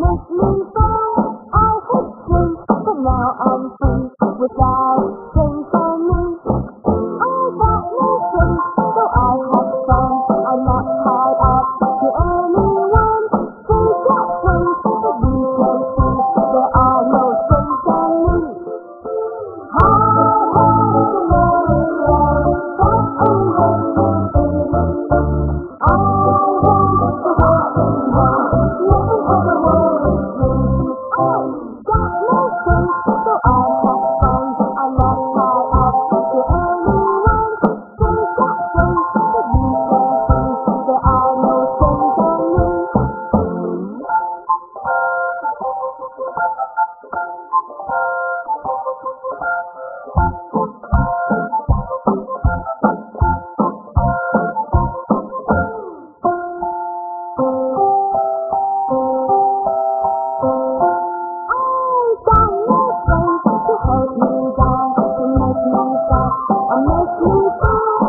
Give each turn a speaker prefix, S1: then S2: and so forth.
S1: make me fall. I hate drink, but now I'm free without drink for me. I got no drink, so I have fun. I'm not tied up to anyone. Drink that drink, but we can see there are no drinks on me. Hi, hi, the merry-go-round, that always makes me. I want to happy now, nothing ever worries me. I got no drink, so I have fun. I'm not tied up to anyone. Drink that drink, but we can see there are no drinks on me. To hold me down, to make me stop, or make me fall.